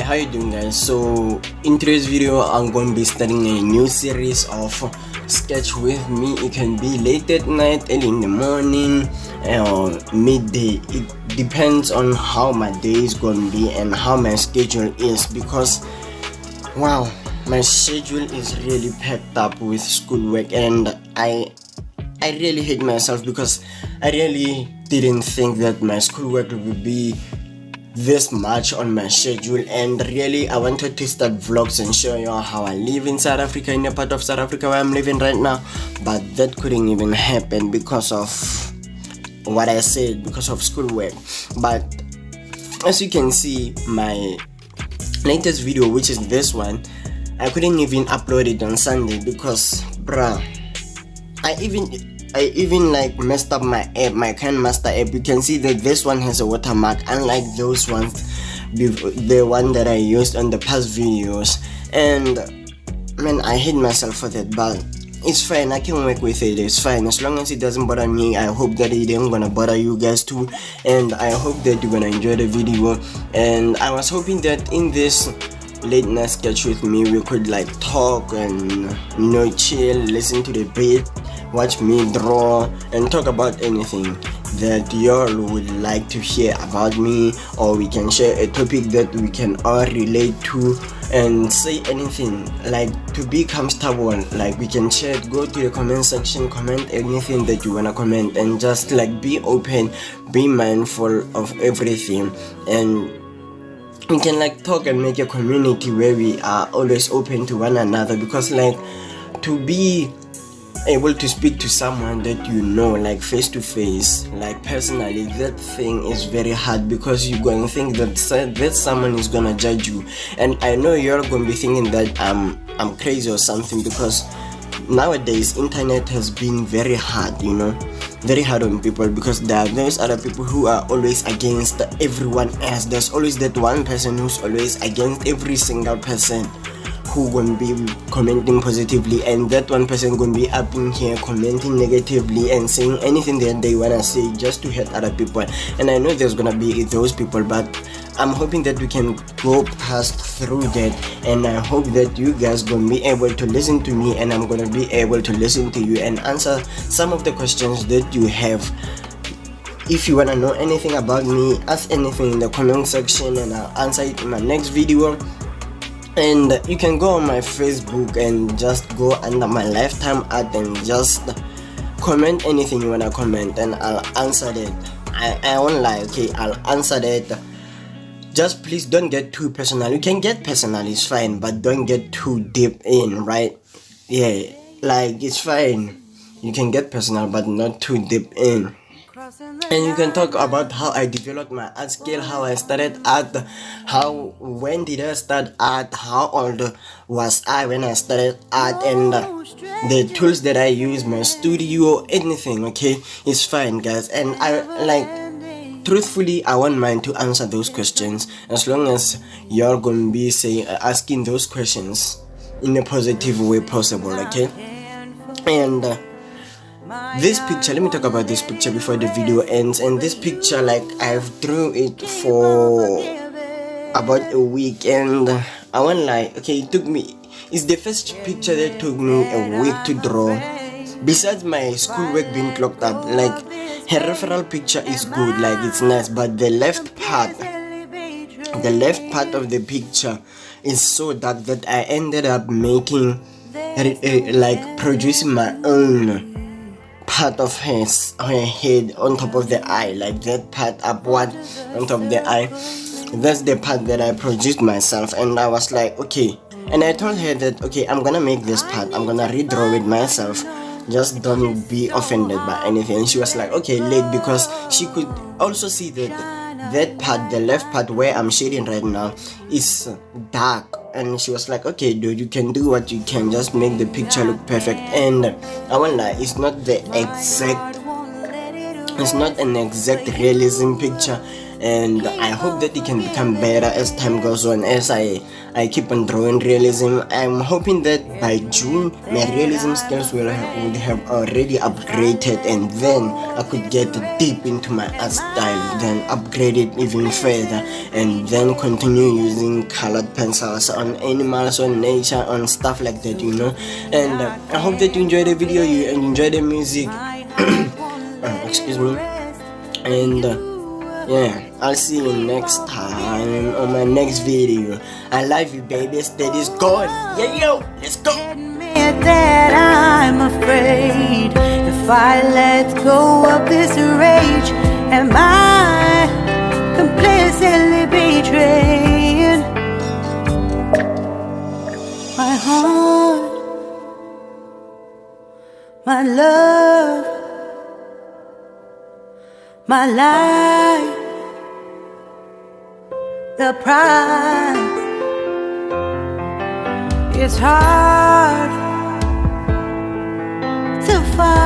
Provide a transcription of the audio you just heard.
how you doing, guys? So in today's video I'm going to be starting a new series of sketch with me. It can be late at night, early in the morning, or midday. It depends on how my day is going to be and how my schedule is, because wow, my schedule is really packed up with schoolwork, and I really hate myself because I really didn't think that my schoolwork would be this much on my schedule. And really I wanted to start vlogs and show you how I live in South Africa, in a part of South Africa where I'm living right now, but that couldn't even happen because of what I said, because of schoolwork. But as you can see, my latest video, which is this one, I couldn't even upload it on Sunday because bruh, I even like messed up my app, my Can Master app. You can see that this one has a watermark, unlike those ones, the one that I used on the past videos. And man, I hate myself for that, but it's fine. I can work with it. It's fine as long as it doesn't bother me. I hope that it ain't gonna bother you guys too, and I hope that you're gonna enjoy the video. And I was hoping that in this late night sketch with me we could like talk and chill, listen to the beat, watch me draw, and talk about anything that y'all would like to hear about me, or we can share a topic that we can all relate to and say anything, like to be comfortable. Like we can chat, go to the comment section, comment anything that you wanna comment, and just like be open, be mindful of everything, and we can like talk and make a community where we are always open to one another. Because like to be able to speak to someone that you know, like face to face, like personally, that thing is very hard, because you're going to think that someone is gonna judge you. And I know you're going to be thinking that I'm crazy or something, because nowadays internet has been very hard, very hard on people, because there are those other people who are always against everyone else. There's always that one person who's always against every single person who gonna be commenting positively, and that one person gonna be up in here commenting negatively and saying anything that they wanna say just to hurt other people. And I know there's gonna be those people, but I'm hoping that we can go past through that, and I hope that you guys gonna be able to listen to me, and I'm gonna be able to listen to you and answer some of the questions that you have. If you wanna know anything about me, ask anything in the comment section and I'll answer it in my next video. And you can go on my Facebook and just go under my lifetime art and just comment anything you wanna comment, and I'll answer that. I won't lie, okay? I'll answer that. Just please don't get too personal. You can get personal, it's fine, but don't get too deep in, right? Yeah, like it's fine. You can get personal, but not too deep in. And you can talk about how I developed my art skill, how I started art, when did I start art, how old was I when I started art, and the tools that I use, my studio, anything, okay? It's fine, guys. And I like, truthfully, I won't mind to answer those questions as long as you're gonna be asking those questions in a positive way possible, okay? And this picture, let me talk about this picture before the video ends. And this picture, like, I've drew it for about a week, and I won't lie, okay, it's the first picture that took me a week to draw, besides my schoolwork being clocked up. Like, her referral picture is good, like it's nice, but the left part of the picture is so dark that I ended up making like producing my own part of her head on top of the eye, like that part upward on top of the eye. That's the part that I produced myself, and I was like, okay. And I told her that, okay, I'm gonna make this part, I'm gonna redraw it myself, just don't be offended by anything. And she was like, okay, late, because she could also see that part, the left part where I'm shading right now, is dark. And she was like, okay dude, you can do what you can, just make the picture look perfect. And I won't lie, it's not an exact realism picture, and I hope that it can become better as time goes on, as I keep on drawing realism. I'm hoping that by June my realism skills would have already upgraded, and then I could get deep into my art style, then upgrade it even further, and then continue using colored pencils on animals, on nature, on stuff like that, and I hope that you enjoy the video, you enjoy the music. Excuse me. And yeah, I'll see you next time on my next video. I love you, baby. Steady's gone. Yeah, yo, let's go. Admit that I'm afraid if I let go of this rage, am I complicitly betraying my heart, my love, my life, the price? It's hard to find.